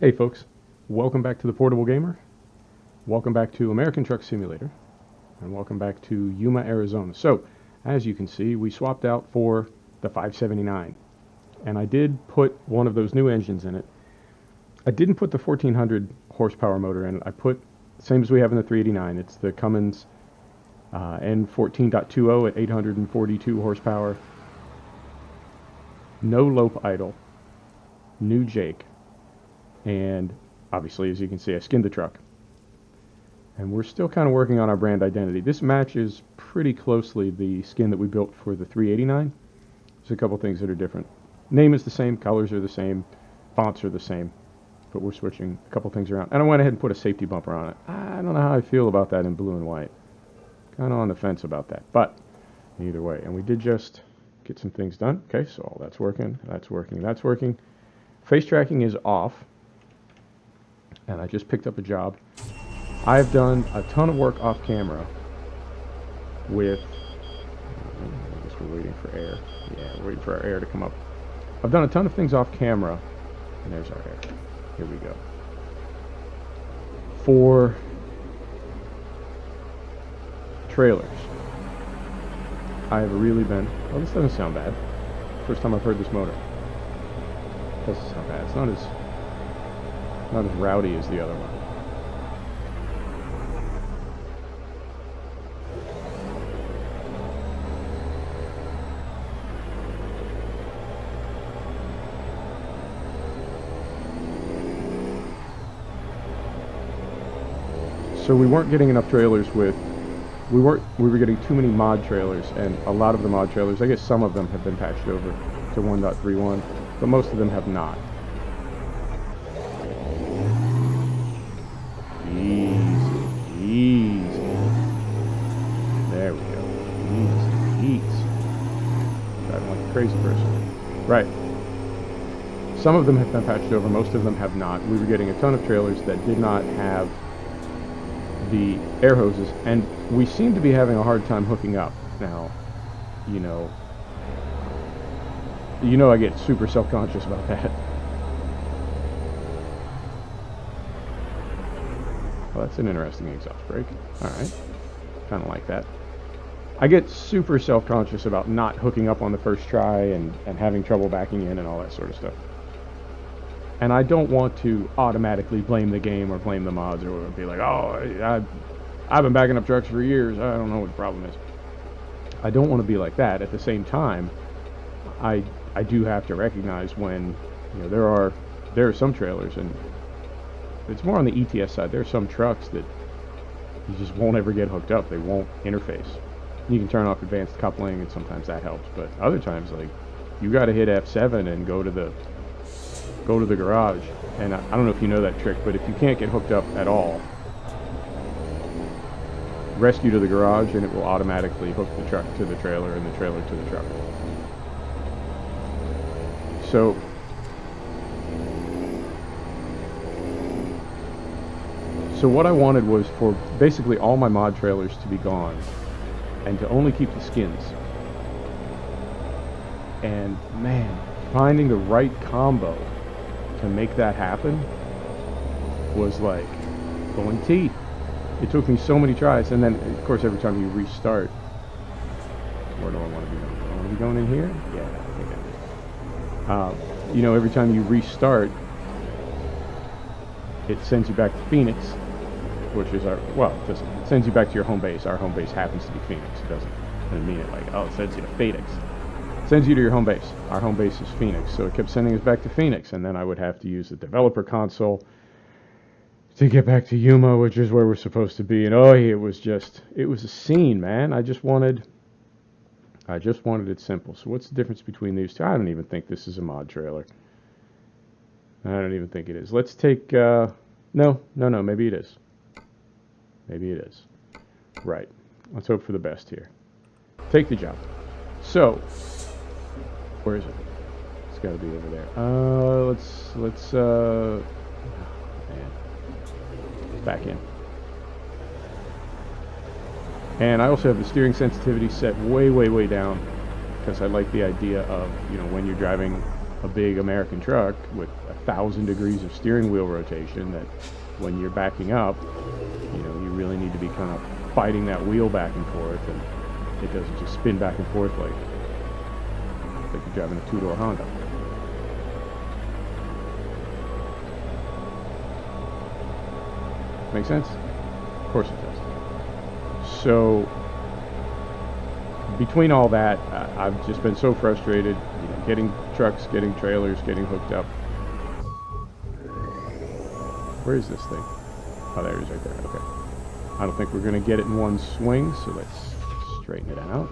Hey folks, welcome back to the Portable Gamer, welcome back to American Truck Simulator, and welcome back to Yuma, Arizona. So, as you can see, we swapped out for the 579, and I did put one of those new engines in it. I didn't put the 1400 horsepower motor in it. I put, same as we have in the 389, it's the Cummins N14.20 at 842 horsepower, no lope idle, new Jake. And obviously, as you can see, I skinned the truck. And we're still kind of working on our brand identity. This matches pretty closely the skin that we built for the 389. There's a couple things that are different. Name is the same, colors are the same, fonts are the same, but we're switching a couple things around. And I went ahead and put a safety bumper on it. I don't know how I feel about that in blue and white. Kind of on the fence about that, but either way. And we did just get some things done. Okay, so all that's working, that's working, that's working. Face tracking is off. And I just picked up a job. I've done a ton of work off camera with, I guess we're waiting for air. Yeah, we're waiting for our air to come up. I've done a ton of things off camera, and there's our air. Here we go. For trailers, I have really been, oh, this doesn't sound bad. First time I've heard this motor. Doesn't sound bad. It's not as rowdy as the other one. So we weren't getting enough trailers with, we were getting too many mod trailers, and a lot of the mod trailers, I guess some of them have been patched over to 1.31, but most of them have not. Easy. There we go. Easy. Driving like a crazy person. Right. Some of them have been patched over, most of them have not. We were getting a ton of trailers that did not have the air hoses, and we seem to be having a hard time hooking up. Now, you know I get super self-conscious about that. Well, that's an interesting exhaust brake. Alright. Kind of like that. I get super self-conscious about not hooking up on the first try and having trouble backing in and all that sort of stuff. And I don't want to automatically blame the game or blame the mods or be like, oh, I've been backing up trucks for years. I don't know what the problem is. I don't want to be like that. At the same time, I do have to recognize when, you know, there are some trailers, and it's more on the ETS side. There are some trucks that you just won't ever get hooked up. They won't interface. You can turn off advanced coupling, and sometimes that helps. But other times, like, you got to hit F7 and go to the garage. And I don't know if you know that trick, but if you can't get hooked up at all, rescue to the garage, and it will automatically hook the truck to the trailer and the trailer to the truck. So what I wanted was for basically all my mod trailers to be gone and to only keep the skins. And man, finding the right combo to make that happen was like pulling teeth. It took me so many tries, and then of course every time you restart, where do I want to be going? Do I want to be going in here? Yeah, I think I do. You know, every time you restart, it sends you back to Phoenix, which is our, well, it sends you back to your home base. Our home base happens to be Phoenix. It doesn't mean it like, oh, it sends you to Phoenix. It sends you to your home base. Our home base is Phoenix, so it kept sending us back to Phoenix, and then I would have to use the developer console to get back to Yuma, which is where we're supposed to be. And oh, it was a scene, man. I just wanted it simple. So what's the difference between these two? I don't even think this is a mod trailer. I don't even think it is. Let's take, no, maybe it is. Maybe it is. Right. Let's hope for the best here. Take the job. So, where is it? It's got to be over there. Let's, man. Back in. And I also have the steering sensitivity set way down, because I like the idea of, you know, when you're driving a big American truck with 1,000 degrees of steering wheel rotation that when you're backing up, you know, you really need to be kind of fighting that wheel back and forth, and it doesn't just spin back and forth like you're driving a two-door Honda. Make sense? Of course it does. So between all that, I've just been so frustrated, you know, getting trucks, getting trailers, getting hooked up. Where is this thing? Oh, there it is right there. Okay. I don't think we're going to get it in one swing, so let's straighten it out.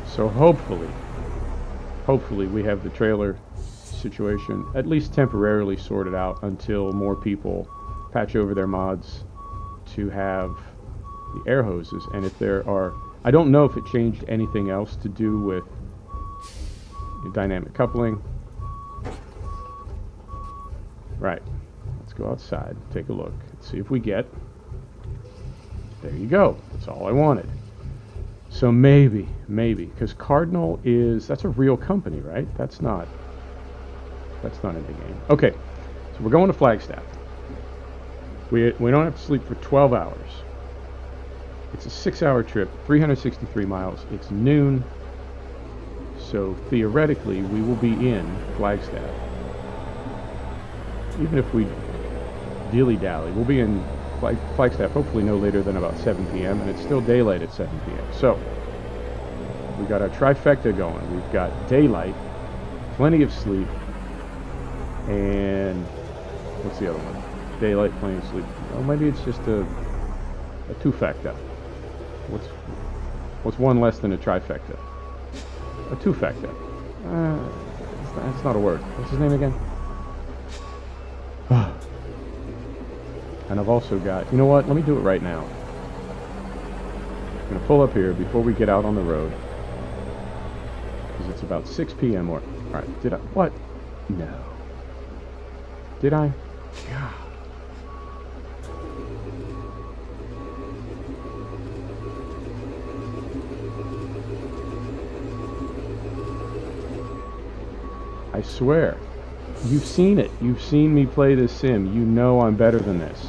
So hopefully we have the trailer situation at least temporarily sorted out until more people patch over their mods to have the air hoses. And if there are, I don't know if it changed anything else to do with dynamic coupling. Right, let's go outside, take a look, see if we get, there you go, that's all I wanted. So maybe, because Cardinal that's a real company, right? That's not in the game. Okay, so we're going to Flagstaff. We don't have to sleep for 12 hours. It's a 6-hour trip, 363 miles. It's noon, so theoretically we will be in Flagstaff. Even if we dilly-dally, we'll be in Flagstaff hopefully no later than about 7 p.m. and it's still daylight at 7 p.m. So we got our trifecta going. We've got daylight, plenty of sleep, and what's the other one? Daylight, plenty of sleep. Well, maybe it's just a two-facta. What's one less than a trifecta? A two-facta. That's not a word. What's his name again? And I've also got, you know what, let me do it right now. I'm going to pull up here before we get out on the road, because it's about 6 p.m. or, alright, did I, what? No. Did I? God. I swear. You've seen it. You've seen me play this sim. You know I'm better than this.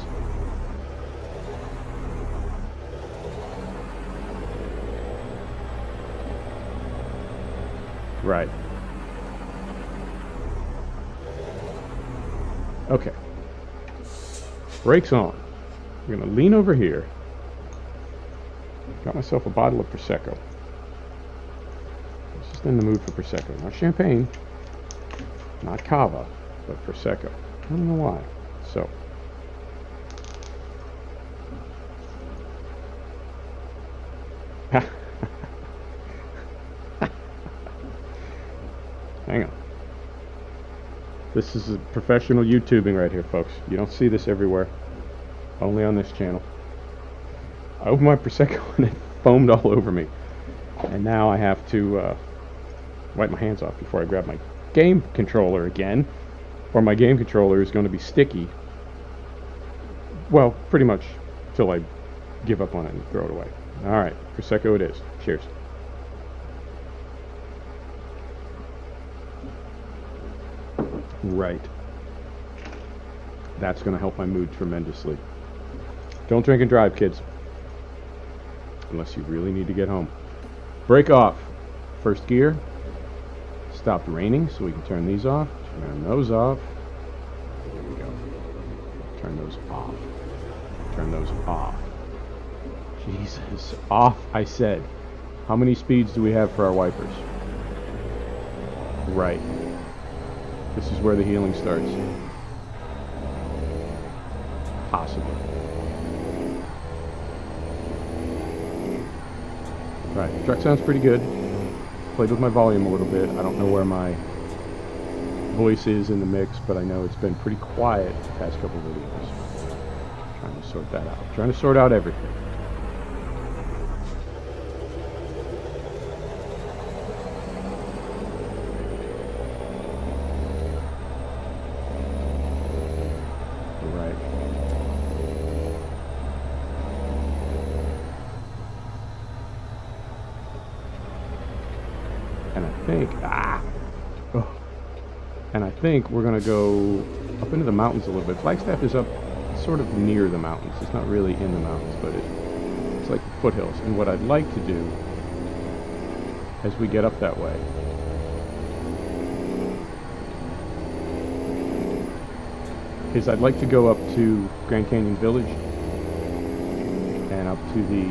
Right. Okay. Brakes on. I'm going to lean over here. Got myself a bottle of Prosecco. I was just in the mood for Prosecco. Not champagne. Not Cava, but Prosecco. I don't know why. So. Hang on. This is a professional YouTubing right here, folks. You don't see this everywhere. Only on this channel. I opened my Prosecco and it foamed all over me. And now I have to wipe my hands off before I grab my game controller again, or my game controller is going to be sticky. Well, pretty much till I give up on it and throw it away. Alright, Prosecco it is. Cheers. Right. That's going to help my mood tremendously. Don't drink and drive, kids. Unless you really need to get home. Brake off. First gear. Stopped raining, so we can turn these off. Turn those off. There we go. Turn those off. Turn those off. Jesus. Off, I said. How many speeds do we have for our wipers? Right. This is where the healing starts. Possibly. Right. The truck sounds pretty good. Played with my volume a little bit. I don't know where my voice is in the mix, but I know it's been pretty quiet the past couple of videos. Trying to sort that out. Trying to sort out everything. Right. And I think, and I think we're going to go up into the mountains a little bit. Flagstaff is up sort of near the mountains. It's not really in the mountains, but it's like the foothills. And what I'd like to do as we get up that way is I'd like to go up to Grand Canyon Village and up to the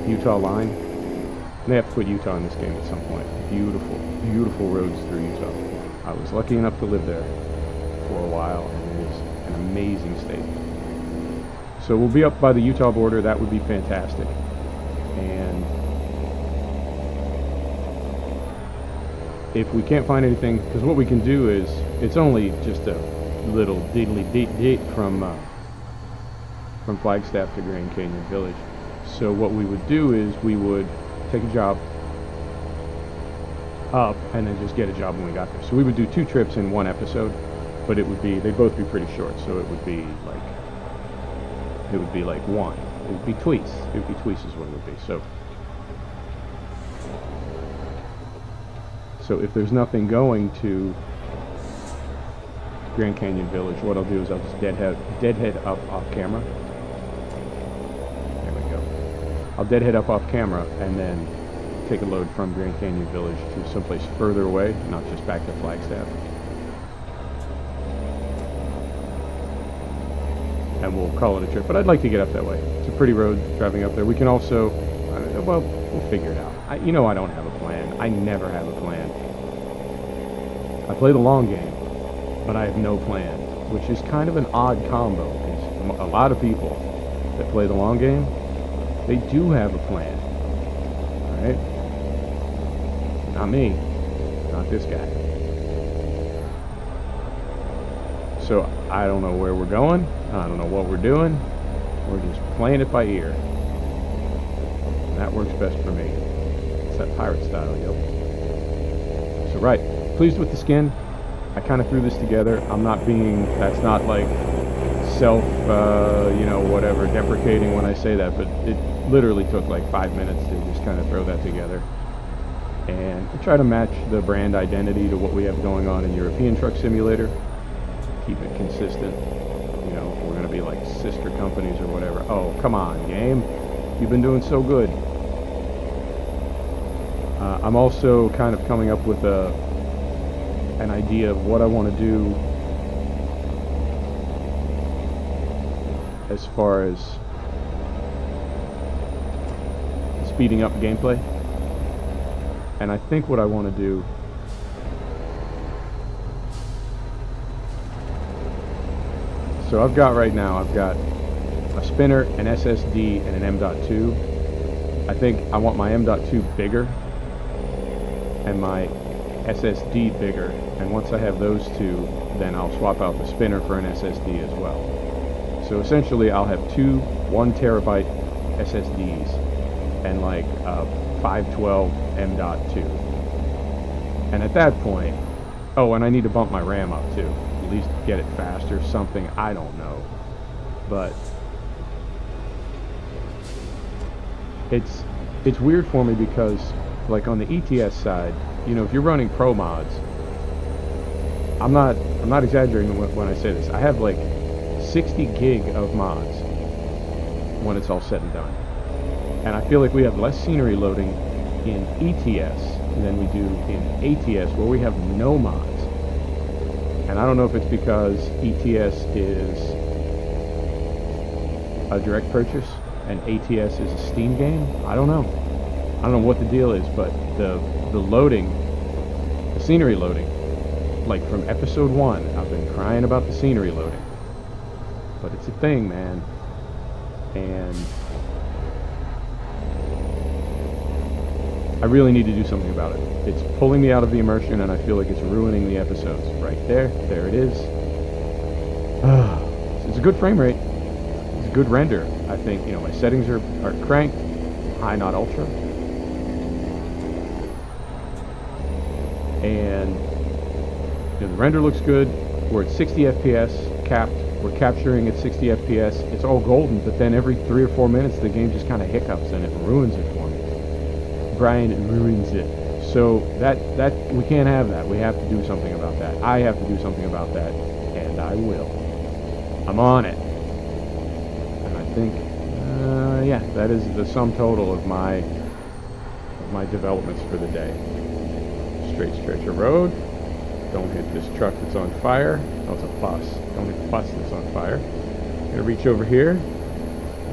Utah line. And they have to put Utah in this game at some point. Beautiful, beautiful roads through Utah. I was lucky enough to live there for a while, and it is an amazing state. So we'll be up by the Utah border. That would be fantastic. And if we can't find anything, because what we can do is, it's only just a little diddly dit from Flagstaff to Grand Canyon Village. So what we would do is we would take a job up and then just get a job when we got there. So we would do 2 trips in one episode, but they'd both be pretty short. So it would be like one. It would be twice. It would be twice is what it would be. So if there's nothing going to Grand Canyon Village, what I'll do is I'll just deadhead up off camera. There we go. I'll deadhead up off camera and then take a load from Grand Canyon Village to someplace further away, not just back to Flagstaff. And we'll call it a trip. But I'd like to get up that way. It's a pretty road driving up there. We can also, well, we'll figure it out. I don't have a plan. I never have a plan. I play the long game, but I have no plan, which is kind of an odd combo, because a lot of people that play the long game, they do have a plan. All right? Not me. Not this guy. So I don't know where we're going. I don't know what we're doing. We're just playing it by ear. And that works best for me. It's that pirate style, yo. So right, pleased with the skin. I kind of threw this together. That's not like self, whatever, deprecating when I say that, but it literally took like 5 minutes to just kind of throw that together. And try to match the brand identity to what we have going on in European Truck Simulator. Keep it consistent. We're going to be like sister companies or whatever. Oh, come on, game. You've been doing so good. I'm also kind of coming up with an idea of what I want to do as far as speeding up gameplay. And I think what I want to do so I've got a spinner, an SSD, and an M.2. I think I want my M.2 bigger and my SSD bigger, and once I have those two, then I'll swap out the spinner for an SSD as well. So essentially I'll have 2 1 terabyte SSDs and like a 512 M.2. And at that point, and I need to bump my RAM up too. At least get it faster, something, I don't know. But it's weird for me because, like, on the ETS side, if you're running pro mods, I'm not exaggerating when I say this. I have like 60 gig of mods when it's all said and done. And I feel like we have less scenery loading in ETS than we do in ATS, where we have no mods. And I don't know if it's because ETS is a direct purchase and ATS is a Steam game. I don't know what the deal is, but the loading, the scenery loading, like from episode 1, I've been crying about the scenery loading. But it's a thing, man. And I really need to do something about it. It's pulling me out of the immersion, and I feel like it's ruining the episodes. Right there it is. It's a good frame rate. It's a good render. I think, my settings are cranked, high, not ultra. And the render looks good. We're at 60 FPS capped. We're capturing at 60 FPS. It's all golden, but then every 3 or 4 minutes, the game just kind of hiccups, and it ruins it for me. Brian ruins it. So that we can't have that. We have to do something about that. I have to do something about that, and I will. I'm on it. And I think, yeah, that is the sum total of my developments for the day. Straight stretch of road. Don't hit this truck that's on fire. Oh, it's a bus. Don't hit the bus that's on fire. I'm gonna reach over here,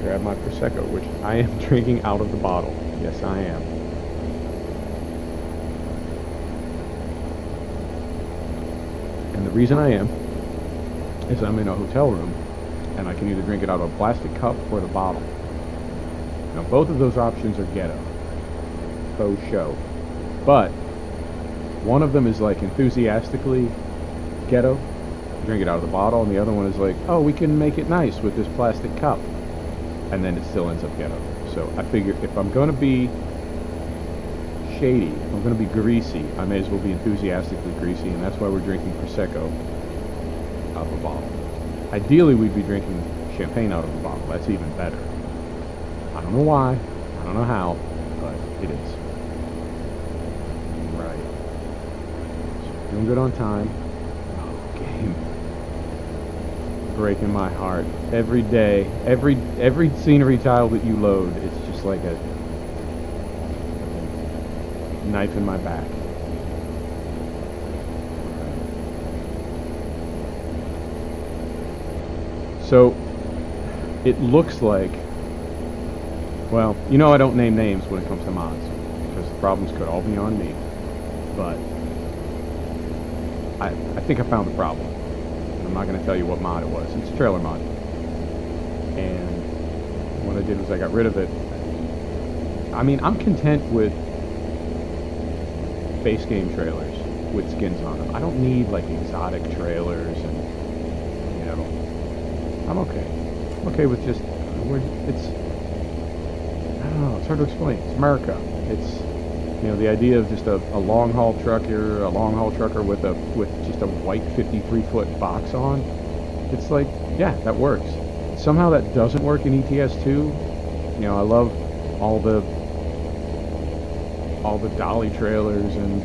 grab my Prosecco, which I am drinking out of the bottle. Yes, I am. And the reason I am is I'm in a hotel room, and I can either drink it out of a plastic cup or the bottle. Now, both of those options are ghetto. Faux show. But one of them is like enthusiastically ghetto, drink it out of the bottle, and the other one is like, oh, we can make it nice with this plastic cup, and then it still ends up ghetto. So I figure if I'm going to be shady, if I'm going to be greasy, I may as well be enthusiastically greasy, and that's why we're drinking Prosecco out of a bottle. Ideally, we'd be drinking champagne out of a bottle. That's even better. I don't know why, I don't know how, but it is. Doing good on time. Oh, game. Breaking my heart. Every day, every scenery tile that you load, it's just like a knife in my back. So, it looks like, well, you know I don't name names when it comes to mods, because the problems could all be on me, but I think I found the problem. I'm not going to tell you what mod it was. It's a trailer mod. And what I did was I got rid of it. I mean, I'm content with base game trailers with skins on them. I don't need like exotic trailers and, you know, I'm okay. I'm okay with just, it's, I don't know, it's hard to explain. It's America. It's, you know, the idea of just a long haul trucker with just a white 53-foot box on. It's like, yeah, that works. Somehow that doesn't work in ETS 2. You know, I love all the dolly trailers and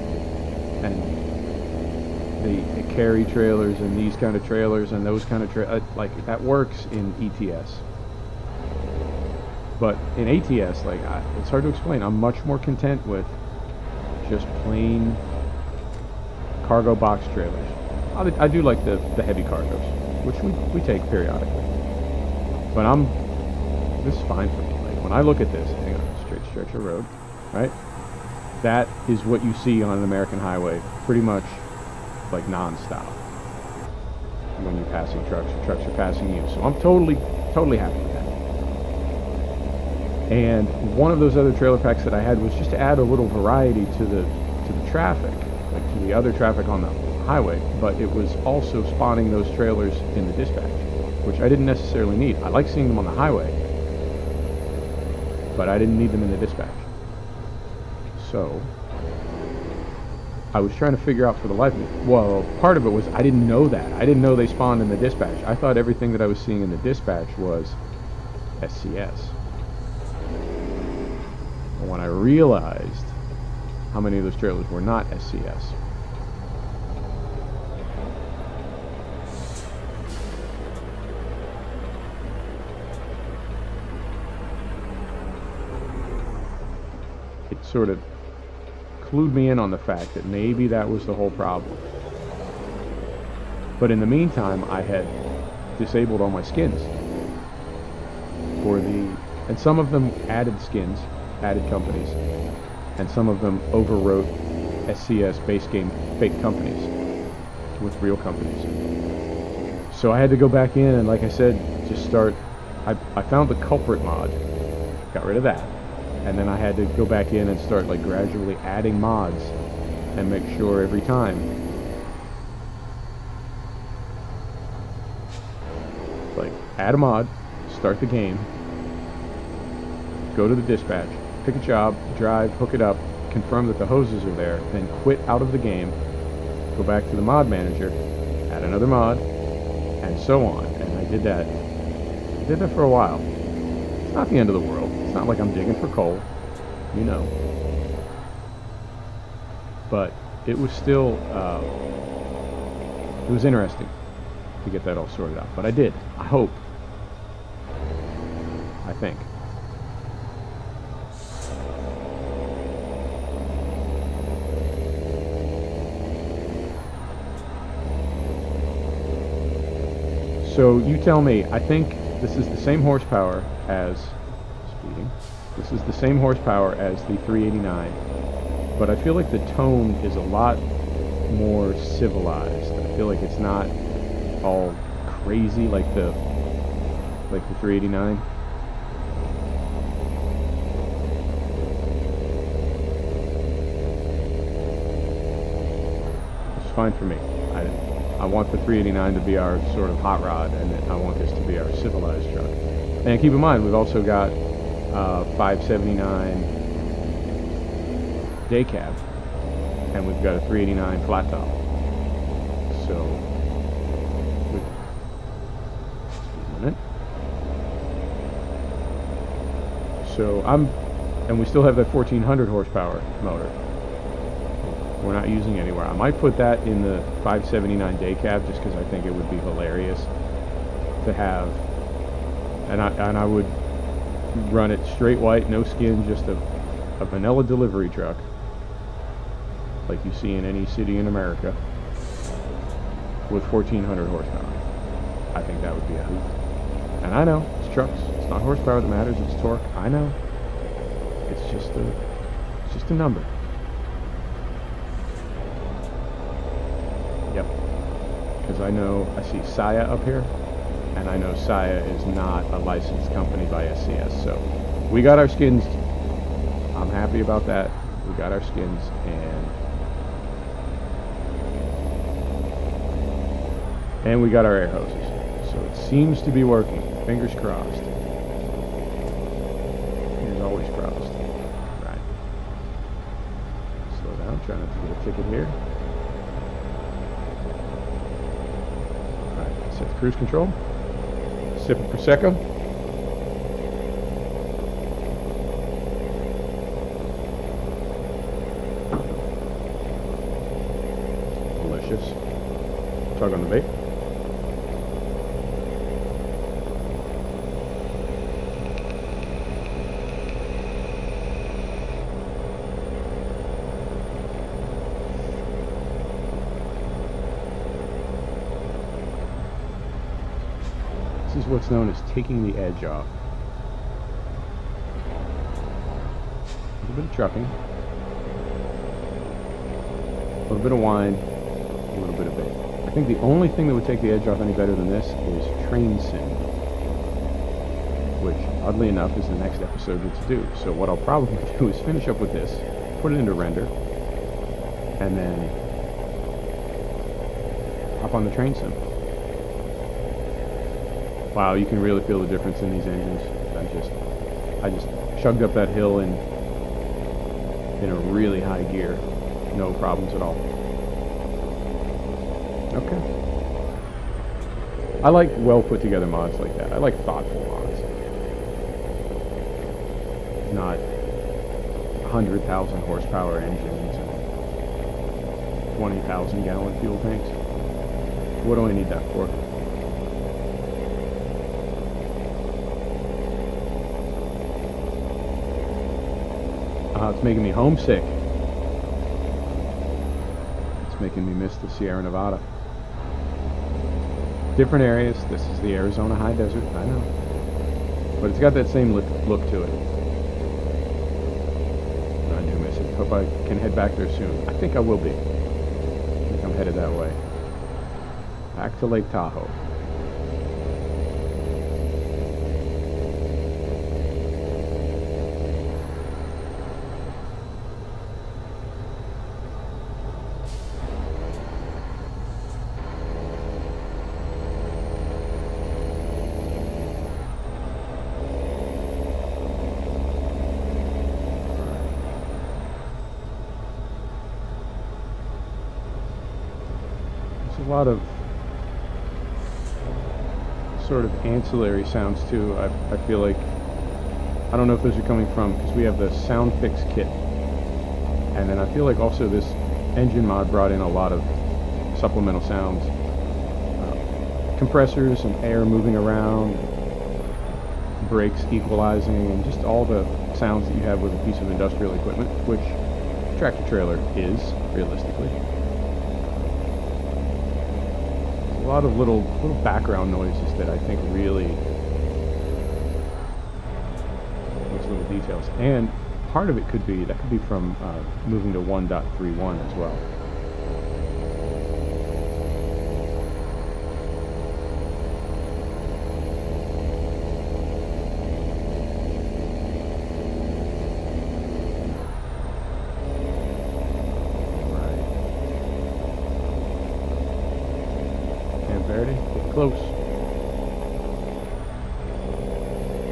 the carry trailers and these kind of trailers and those kind of like that works in ETS. But in ATS, like it's hard to explain. I'm much more content with just plain cargo box trailers. I do like the heavy cargos, which we take periodically. But this is fine for me. Like when I look at this, hang on, straight stretch of road, right? That is what you see on an American highway, pretty much like non-stop. When you're passing trucks are passing you. So I'm totally happy with that. And one of those other trailer packs that I had was just to add a little variety to the traffic, like to the other traffic on the highway, but it was also spotting those trailers in the dispatch, which I didn't necessarily need. I like seeing them on the highway, but I didn't need them in the dispatch. So I was trying to figure out for the life of me. Well, part of it was I didn't know that. I didn't know they spawned in the dispatch. I thought everything that I was seeing in the dispatch was SCS. But when I realized how many of those trailers were not SCS, it sort of clued me in on the fact that maybe that was the whole problem. But in the meantime, I had disabled all my skins and some of them added skins, added companies, and some of them overwrote SCS base game fake companies with real companies. So I had to go back in and, like I said, just start. I found the culprit mod, got rid of that, and then I had to go back in and start like gradually adding mods and make sure every time like add a mod, start the game, go to the dispatch, pick a job, drive, hook it up, confirm that the hoses are there, then quit out of the game, go back to the mod manager, add another mod, and so on. And I did that for a while. It's not the end of the world. It's not like I'm digging for coal, you know. but it was still it was interesting to get that all sorted out. But I did. I hope. I think. So you tell me. I think this is the same horsepower as speeding. This is the same horsepower as the 389, but I feel like the tone is a lot more civilized. I feel like it's not all crazy like the 389. It's fine for me. I want the 389 to be our sort of hot rod, and I want this to be our civilized truck. And keep in mind, we've also got 579 day cab, and we've got a 389 flat top. So, wait a minute. So and we still have that 1400 horsepower motor. We're not using anywhere. I might put that in the 579 day cab just because I think it would be hilarious to have, and I would run it straight white, no skin, just a vanilla delivery truck like you see in any city in America with 1400 horsepower. I think that would be a hoot. And I know, it's trucks. It's not horsepower that matters, it's torque. I know. It's just a number. Yep. Because I see Saya up here, and I know Saya is not a licensed company by SCS. So we got our skins. I'm happy about that. We got our skins, and we got our air hoses. So it seems to be working. Fingers crossed. Fingers always crossed. Right. Slow down. Try not to get a ticket here. Alright, set the cruise control. Sip of Prosecco. Delicious. Tug on the bait. This is what's known as taking the edge off. A little bit of trucking, a little bit of wine, a little bit of bait. I think the only thing that would take the edge off any better than this is train sim, which oddly enough is the next episode to do. So what I'll probably do is finish up with this, put it into render, and then hop on the train sim. Wow, you can really feel the difference in these engines. I just chugged up that hill in a really high gear. No problems at all. Okay. I like well put together mods like that. I like thoughtful mods. Not 100,000 horsepower engines and 20,000 gallon fuel tanks. What do I need that for? It's making me homesick. It's making me miss the Sierra Nevada. Different areas. This is the Arizona high desert, I know. But it's got that same look to it. I do miss it. Hope I can head back there soon. I think I will be. I think I'm headed that way. Back to Lake Tahoe. A lot of sort of ancillary sounds too. I feel like, I don't know if those are coming from, because we have the sound fix kit, and then I feel like also this engine mod brought in a lot of supplemental sounds, compressors and air moving around, brakes equalizing, and just all the sounds that you have with a piece of industrial equipment, which tractor trailer is, realistically. A lot of little background noises that I think really, those little details. And part of it could be from moving to 1.31 as well. Get close.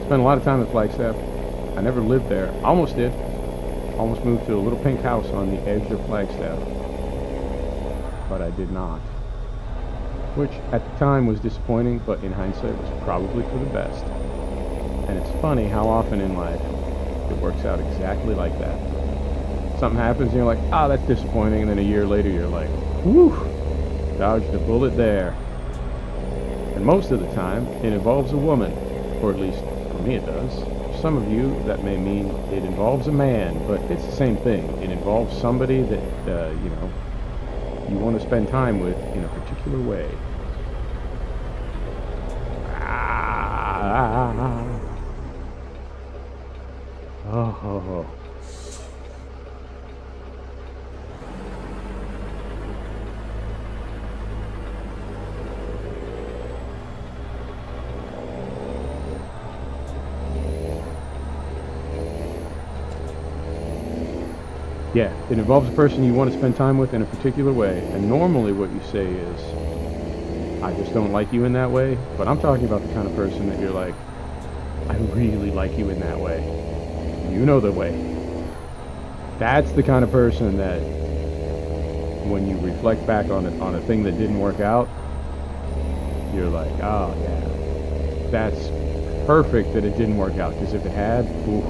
Spent a lot of time at Flagstaff. I never lived there. Almost did. Almost moved to a little pink house on the edge of Flagstaff. But I did not. Which at the time was disappointing, but in hindsight was probably for the best. And it's funny how often in life it works out exactly like that. Something happens and you're like, ah, that's disappointing, and then a year later you're like, whew, dodged a bullet there. And most of the time, it involves a woman, or at least for me it does. For some of you, that may mean it involves a man, but it's the same thing. It involves somebody that, you want to spend time with in a particular way. Oh. Yeah, it involves a person you want to spend time with in a particular way, and normally what you say is, I just don't like you in that way, but I'm talking about the kind of person that you're like, I really like you in that way. You know the way. That's the kind of person that, when you reflect back on a thing that didn't work out, you're like, oh yeah, that's perfect that it didn't work out, because if it had, ooh,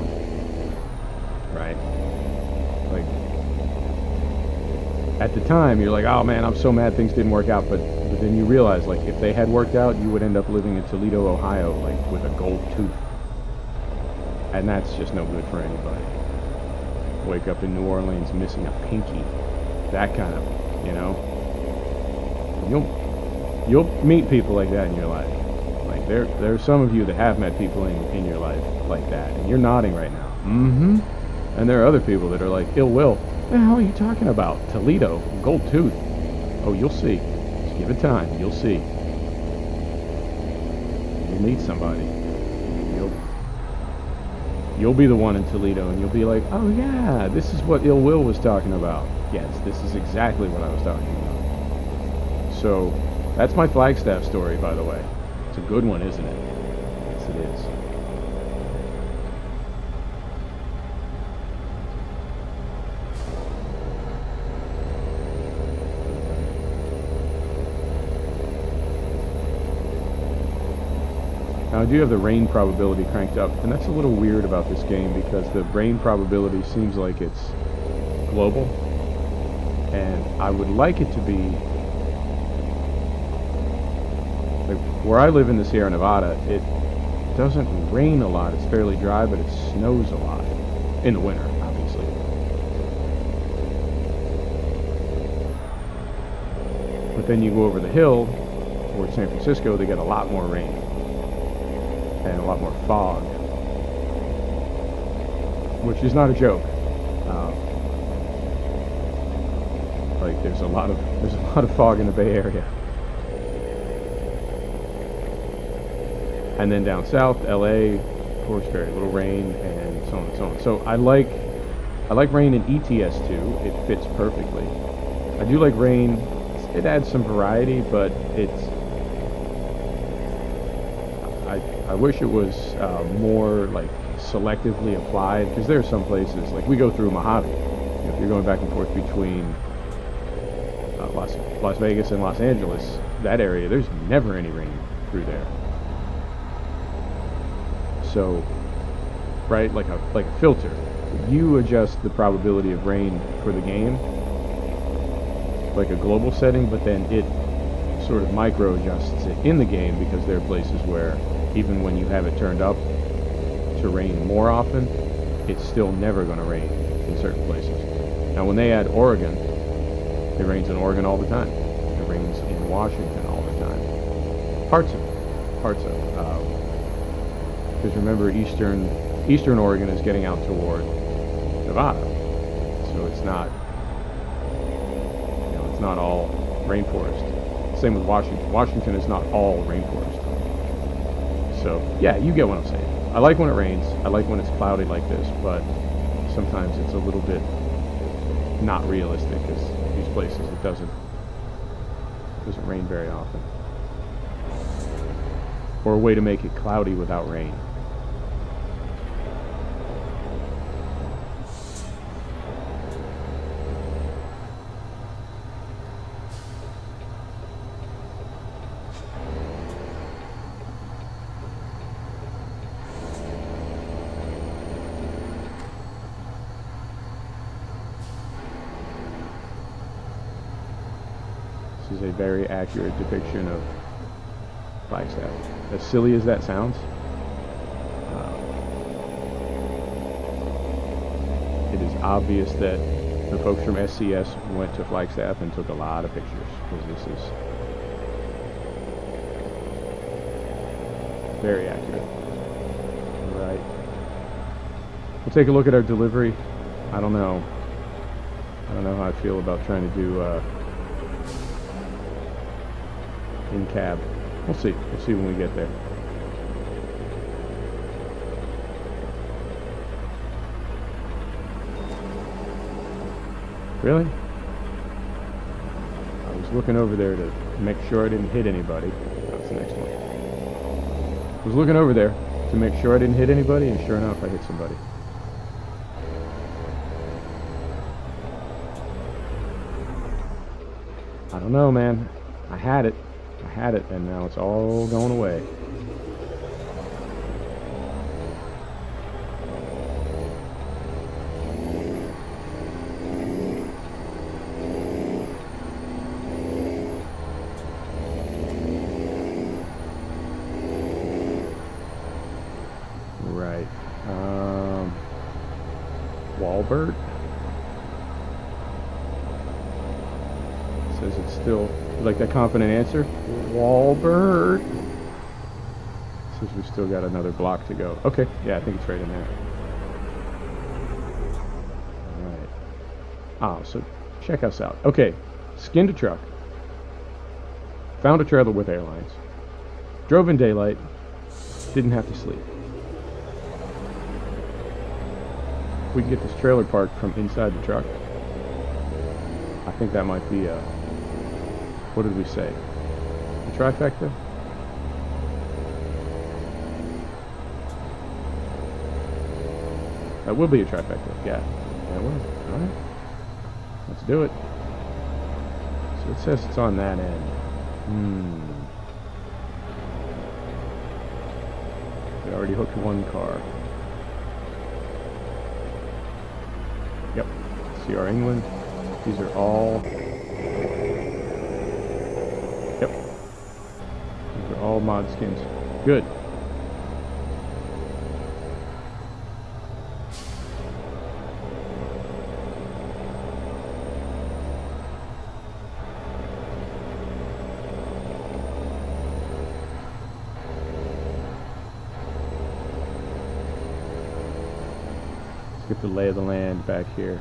right? Like, at the time, you're like, oh man, I'm so mad things didn't work out, but then you realize, like, if they had worked out, you would end up living in Toledo, Ohio, like, with a gold tooth. And that's just no good for anybody. Wake up in New Orleans missing a pinky. That kind of, You'll meet people like that in your life. Like, there are some of you that have met people in your life like that, and you're nodding right now. Mm-hmm. And there are other people that are like, ill will. What the hell are you talking about? Toledo, gold tooth. Oh, you'll see. Just give it time. You'll see. You'll meet somebody. You'll be the one in Toledo, and you'll be like, oh yeah, this is what ill will was talking about. Yes, this is exactly what I was talking about. So, that's my Flagstaff story, by the way. It's a good one, isn't it? Yes, it is. Now I do have the rain probability cranked up, and that's a little weird about this game because the rain probability seems like it's global, and I would like it to be, like, where I live in the Sierra Nevada, it doesn't rain a lot, it's fairly dry, but it snows a lot, in the winter, obviously. But then you go over the hill, towards San Francisco, they get a lot more rain. And a lot more fog, which is not a joke. Like there's a lot of fog in the Bay Area, and then down south, LA, of course, very little rain, and so on and so on. So I like rain in ETS2. It fits perfectly. I do like rain. It adds some variety, but it's. I wish it was more like selectively applied, because there are some places, like we go through Mojave. If you're going back and forth between Las Vegas and Los Angeles, that area, there's never any rain through there. So, right, like a filter. You adjust the probability of rain for the game, like a global setting, but then it sort of micro adjusts it in the game, because there are places where even when you have it turned up to rain more often, it's still never going to rain in certain places. Now when they add Oregon, it rains in Oregon all the time. It rains in Washington all the time. Parts of because remember, eastern Oregon is getting out toward Nevada, so it's not all rainforest. Same with Washington. Washington is not all rainforest. So yeah, you get what I'm saying. I like when it rains. I like when it's cloudy like this, but sometimes it's a little bit not realistic, because these places it doesn't rain very often. Or a way to make it cloudy without rain. This is a very accurate depiction of Flagstaff. As silly as that sounds, it is obvious that the folks from SCS went to Flagstaff and took a lot of pictures, because this is very accurate. Right. We'll take a look at our delivery. I don't know how I feel about trying to do in cab. We'll see when we get there. Really? I was looking over there to make sure I didn't hit anybody. That's the next one. I was looking over there to make sure I didn't hit anybody, and sure enough, I hit somebody. I don't know, man. I had it, and now it's all going away. Right. Walbert says it's still, you like that confident answer? Walbert says we've still got another block to go. Okay, yeah, I think it's right in there. Alright. Ah, so check us out. Okay, skinned a truck. Found a trailer with airlines. Drove in daylight. Didn't have to sleep. We can get this trailer parked from inside the truck. I think that might be a, what did we say? A trifecta? That will be a trifecta, yeah. That will. Alright. Let's do it. So it says it's on that end. We already hooked one car. Yep. CR England. These are all... Yep. These are all mod skins. Good. Let's get the lay of the land back here.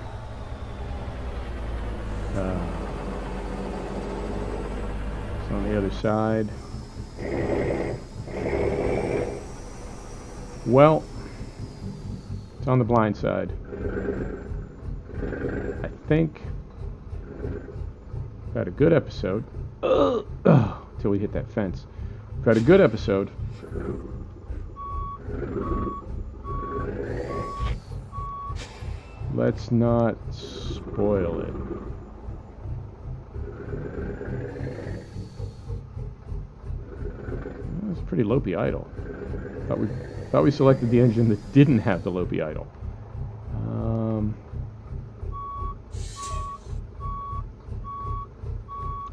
It's on the other side. Well, it's on the blind side. I think we've had a good episode. Until we hit that fence. We've had a good episode. Let's not spoil it. That's pretty Lopi idle. Thought we selected the engine that didn't have the Lopi idle.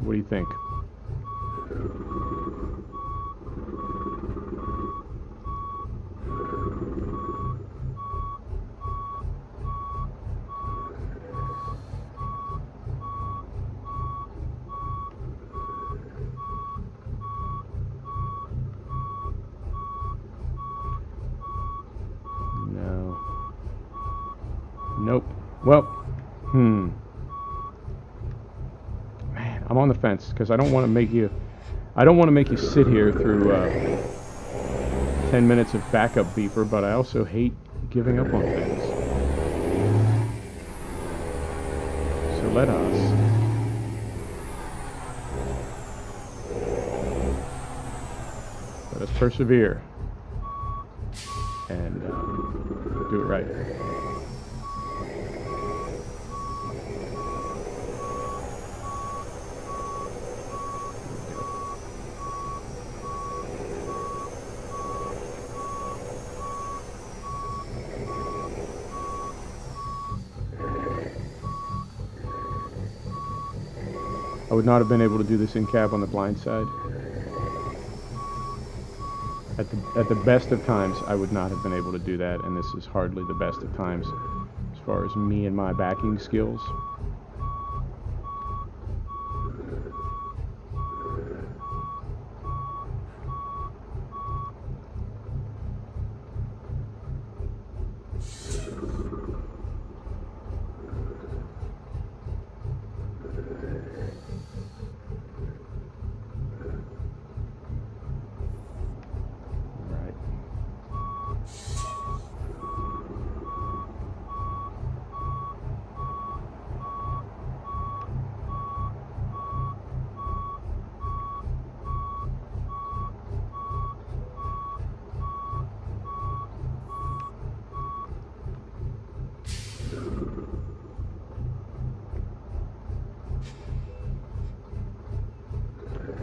What do you think? No. Nope. Well, Man, I'm on the fence because I don't want to make you sit here through 10 minutes of backup beeper, but I also hate giving up on things. So let us persevere and do it right. I would not have been able to do this in cab on the blind side. At the best of times, I would not have been able to do that, and this is hardly the best of times as far as me and my backing skills.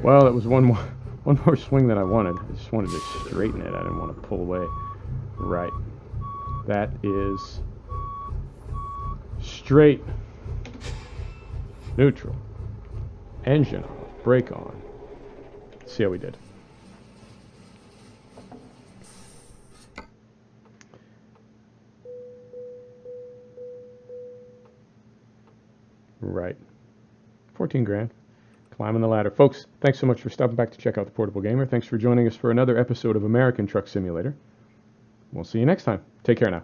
Well, it was one more swing than I wanted. I just wanted to straighten it. I didn't want to pull away. Right. That is straight. Neutral. Engine off. Brake on. Let's see how we did. Right. 14 grand. Climbing the ladder. Folks, thanks so much for stopping back to check out The Portable Gamer. Thanks for joining us for another episode of American Truck Simulator. We'll see you next time. Take care now.